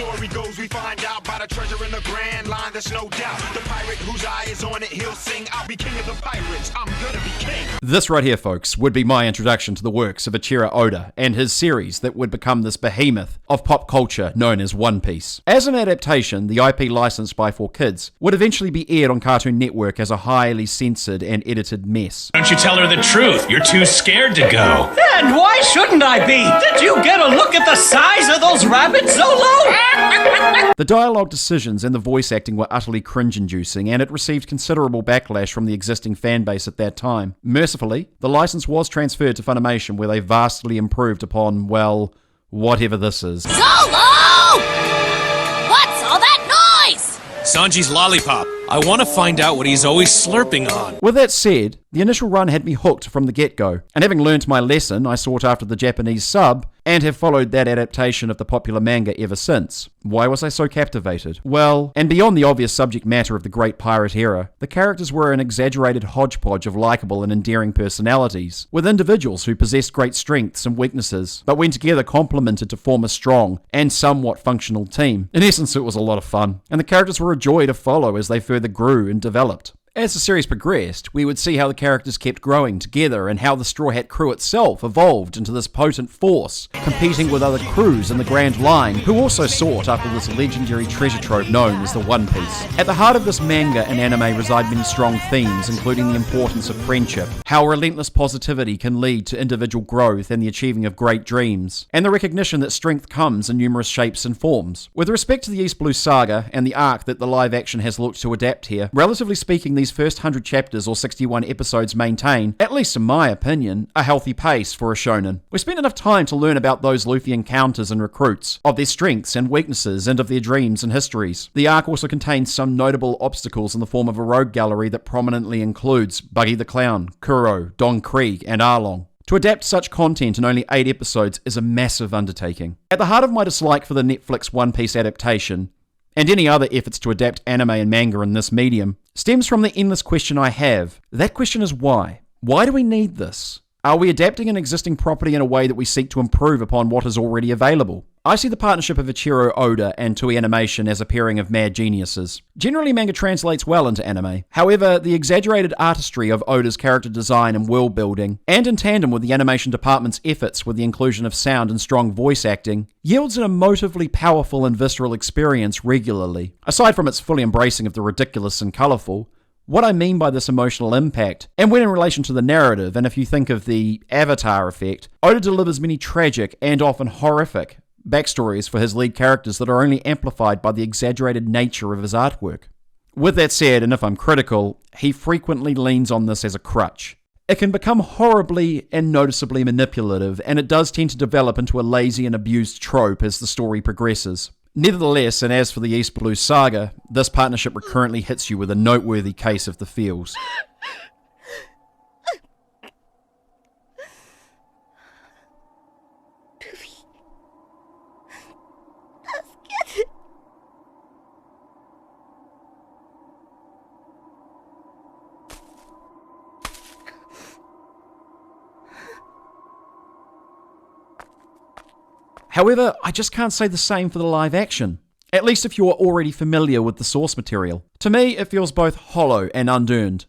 story goes, we find out about a treasure in the Grand Line, there's no doubt. The pirate whose eye is on it, he'll sing, I'll be king of the pirates, I'm gonna be king. This right here, folks, would be my introduction to the works of Eiichiro Oda and his series that would become this behemoth of pop culture known as One Piece. As an adaptation, the IP licensed by 4Kids would eventually be aired on Cartoon Network as a highly censored and edited mess. Don't you tell her the truth? You're too scared to go. And why shouldn't I be? Did you get a look at the size of those rabbits, Zolo? The dialogue decisions and the voice acting were utterly cringe-inducing, and it received considerable backlash from the existing fan base at that time. Mercifully, the license was transferred to Funimation, where they vastly improved upon, well, whatever this is. Zolo! What's all that noise? Sanji's lollipop. I want to find out what he's always slurping on. With that said, the initial run had me hooked from the get-go, and having learnt my lesson, I sought after the Japanese sub, and have followed that adaptation of the popular manga ever since. Why was I so captivated? Well, and beyond the obvious subject matter of the Great Pirate era, the characters were an exaggerated hodgepodge of likeable and endearing personalities, with individuals who possessed great strengths and weaknesses, but when together complemented to form a strong and somewhat functional team. In essence, it was a lot of fun, and the characters were a joy to follow as they further grew and developed. As the series progressed, we would see how the characters kept growing together and how the Straw Hat crew itself evolved into this potent force, competing with other crews in the Grand Line, who also sought after this legendary treasure trove known as the One Piece. At the heart of this manga and anime reside many strong themes, including the importance of friendship, how relentless positivity can lead to individual growth and the achieving of great dreams, and the recognition that strength comes in numerous shapes and forms. With respect to the East Blue Saga and the arc that the live action has looked to adapt here, relatively speaking, these first 100 chapters or 61 episodes maintain, at least in my opinion, a healthy pace for a shonen. We spent enough time to learn about those Luffy encounters and recruits, of their strengths and weaknesses, and of their dreams and histories. The arc also contains some notable obstacles in the form of a rogue gallery that prominently includes Buggy the Clown, Kuro, Don Krieg, and Arlong. To adapt such content in only 8 episodes is a massive undertaking. At the heart of my dislike for the Netflix One Piece adaptation, and any other efforts to adapt anime and manga in this medium, stems from the endless question I have. That question is why? Why do we need this? Are we adapting an existing property in a way that we seek to improve upon what is already available? I see the partnership of Eiichiro Oda and Toei Animation as a pairing of mad geniuses. Generally, manga translates well into anime. However, the exaggerated artistry of Oda's character design and world building, and in tandem with the animation department's efforts with the inclusion of sound and strong voice acting, yields an emotively powerful and visceral experience regularly. Aside from its fully embracing of the ridiculous and colourful, what I mean by this emotional impact, and when in relation to the narrative, and if you think of the Avatar effect, Oda delivers many tragic and often horrific backstories for his lead characters that are only amplified by the exaggerated nature of his artwork. With that said, and if I'm critical, he frequently leans on this as a crutch. It can become horribly and noticeably manipulative, and it does tend to develop into a lazy and abused trope as the story progresses. Nevertheless, and as for the East Blue Saga, this partnership recurrently hits you with a noteworthy case of the feels. However, I just can't say the same for the live action, at least if you're already familiar with the source material. To me, it feels both hollow and unearned.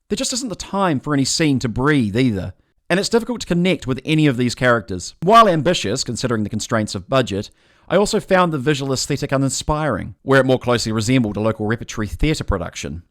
There just isn't the time for any scene to breathe either, and it's difficult to connect with any of these characters. While ambitious, considering the constraints of budget, I also found the visual aesthetic uninspiring, where it more closely resembled a local repertory theatre production.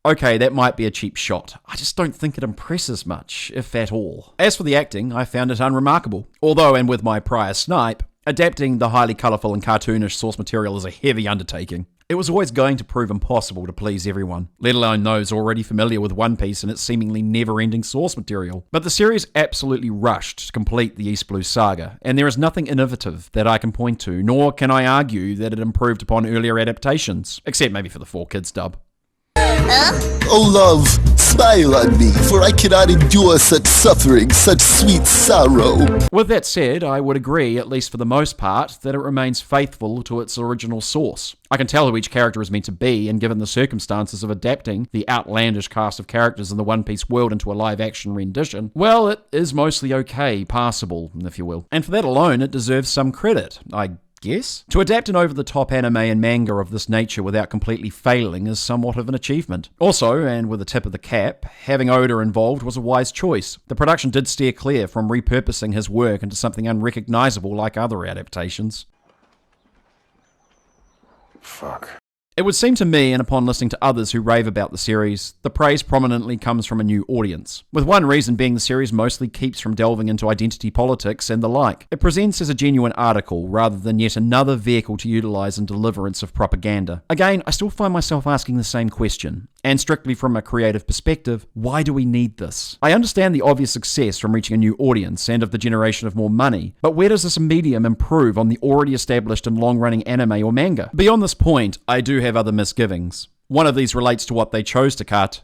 Okay, that might be a cheap shot. I just don't think it impresses much, if at all. As for the acting, I found it unremarkable. Although, and with my prior snipe, adapting the highly colourful and cartoonish source material is a heavy undertaking. It was always going to prove impossible to please everyone, let alone those already familiar with One Piece and its seemingly never-ending source material. But the series absolutely rushed to complete the East Blue Saga, and there is nothing innovative that I can point to, nor can I argue that it improved upon earlier adaptations, except maybe for the 4Kids dub. Oh love, smile on me, for I cannot endure such suffering, such sweet sorrow. With that said, I would agree, at least for the most part, that it remains faithful to its original source. I can tell who each character is meant to be, and given the circumstances of adapting the outlandish cast of characters in the One Piece world into a live-action rendition, well, it is mostly okay, passable, if you will. And for that alone, it deserves some credit, I guess? To adapt an over-the-top anime and manga of this nature without completely failing is somewhat of an achievement. Also, and with a tip of the cap, having Oda involved was a wise choice. The production did steer clear from repurposing his work into something unrecognizable like other adaptations. Fuck. It would seem to me, and upon listening to others who rave about the series, the praise prominently comes from a new audience, with one reason being the series mostly keeps from delving into identity politics and the like. It presents as a genuine article rather than yet another vehicle to utilize in deliverance of propaganda. Again, I still find myself asking the same question, and strictly from a creative perspective, why do we need this? I understand the obvious success from reaching a new audience and of the generation of more money, but where does this medium improve on the already established and long-running anime or manga? Beyond this point, I do have other misgivings. One of these relates to what they chose to cut.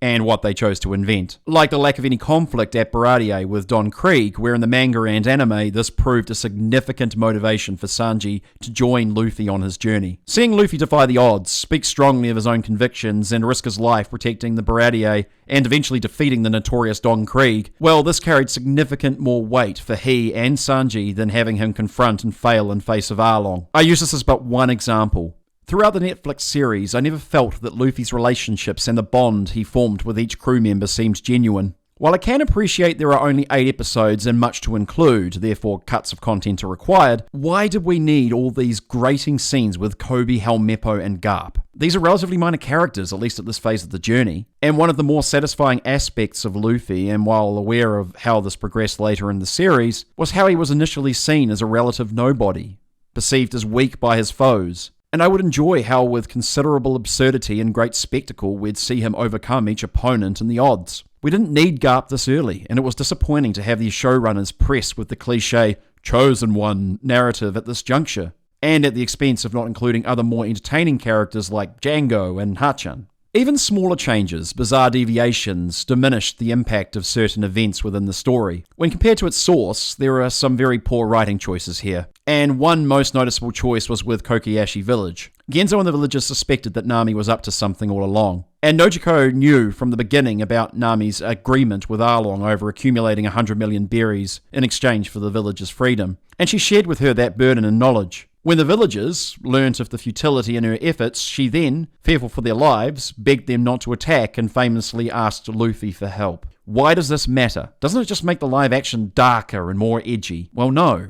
And what they chose to invent. Like the lack of any conflict at Baratie with Don Krieg, where in the manga and anime this proved a significant motivation for Sanji to join Luffy on his journey. Seeing Luffy defy the odds, speak strongly of his own convictions, and risk his life protecting the Baratie and eventually defeating the notorious Don Krieg, well, this carried significant more weight for he and Sanji than having him confront and fail in face of Arlong. I use this as but one example. Throughout the Netflix series, I never felt that Luffy's relationships and the bond he formed with each crew member seemed genuine. While I can appreciate there are only 8 episodes and much to include, therefore cuts of content are required, why did we need all these grating scenes with Koby, Helmeppo, and Garp? These are relatively minor characters, at least at this phase of the journey, and one of the more satisfying aspects of Luffy, and while aware of how this progressed later in the series, was how he was initially seen as a relative nobody, perceived as weak by his foes. And I would enjoy how with considerable absurdity and great spectacle we'd see him overcome each opponent and the odds. We didn't need Garp this early, and it was disappointing to have these showrunners press with the cliche chosen one narrative at this juncture, and at the expense of not including other more entertaining characters like Django and Hachan. Even smaller changes, bizarre deviations, diminished the impact of certain events within the story. When compared to its source, there are some very poor writing choices here. And one most noticeable choice was with Kokoyashi Village. Genzo and the villagers suspected that Nami was up to something all along. And Nojiko knew from the beginning about Nami's agreement with Arlong over accumulating 100 million berries in exchange for the village's freedom. And she shared with her that burden and knowledge. When the villagers learnt of the futility in her efforts, she then, fearful for their lives, begged them not to attack and famously asked Luffy for help. Why does this matter? Doesn't it just make the live action darker and more edgy? Well, no.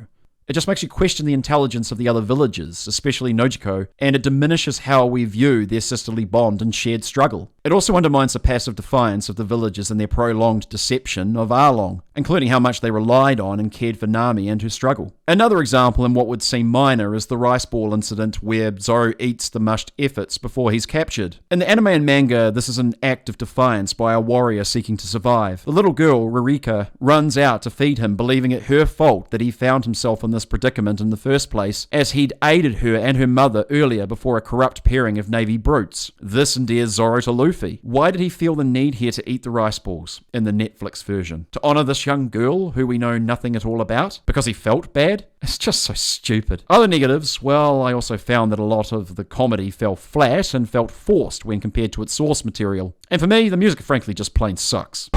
It just makes you question the intelligence of the other villagers, especially Nojiko, and it diminishes how we view their sisterly bond and shared struggle. It also undermines the passive defiance of the villagers and their prolonged deception of Arlong, including how much they relied on and cared for Nami and her struggle. Another example in what would seem minor is the rice ball incident where Zoro eats the mushed efforts before he's captured. In the anime and manga, this is an act of defiance by a warrior seeking to survive. The little girl, Ririka, runs out to feed him, believing it her fault that he found himself in this predicament in the first place, as he'd aided her and her mother earlier before a corrupt pairing of navy brutes. This endears Zoro to Luffy. Why did he feel the need here to eat the rice balls in the Netflix version? To honor this young girl who we know nothing at all about? Because he felt bad? It's just so stupid. Other negatives, well, I also found that a lot of the comedy fell flat and felt forced when compared to its source material. And for me, the music frankly just plain sucks.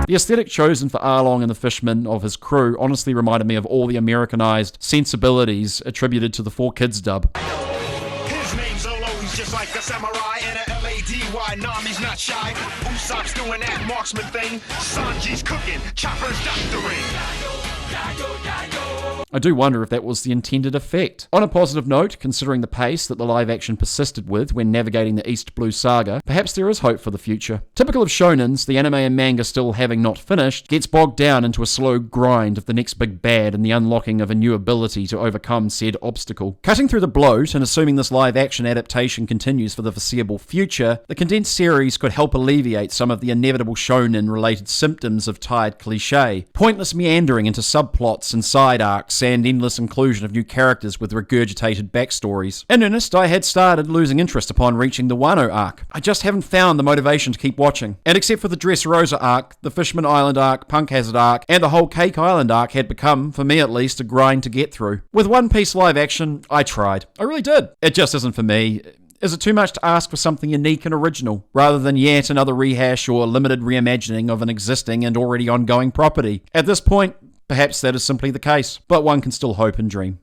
The aesthetic chosen for Arlong and the fishermen of his crew honestly reminded me of all the Americanized sensibilities attributed to the 4Kids dub. His name's Zolo, he's just like a samurai and a Lady. Nami's not shy. Usopp's doing that marksman thing. Sanji's cooking, Chopper's doctoring. I do wonder if that was the intended effect. On a positive note, considering the pace that the live action persisted with when navigating the East Blue Saga, perhaps there is hope for the future. Typical of shonens, the anime and manga still having not finished, gets bogged down into a slow grind of the next big bad and the unlocking of a new ability to overcome said obstacle. Cutting through the bloat and assuming this live action adaptation continues for the foreseeable future, the condensed series could help alleviate some of the inevitable shonen related symptoms of tired cliche, pointless meandering into subplots and side arcs, and endless inclusion of new characters with regurgitated backstories. In earnest, I had started losing interest upon reaching the Wano arc. I just haven't found the motivation to keep watching. And except for the Dressrosa arc, the Fishman Island arc, Punk Hazard arc, and the whole Cake Island arc had become, for me at least, a grind to get through. With One Piece live action, I tried. I really did. It just isn't for me. Is it too much to ask for something unique and original, rather than yet another rehash or limited reimagining of an existing and already ongoing property? At this point, perhaps that is simply the case, but one can still hope and dream.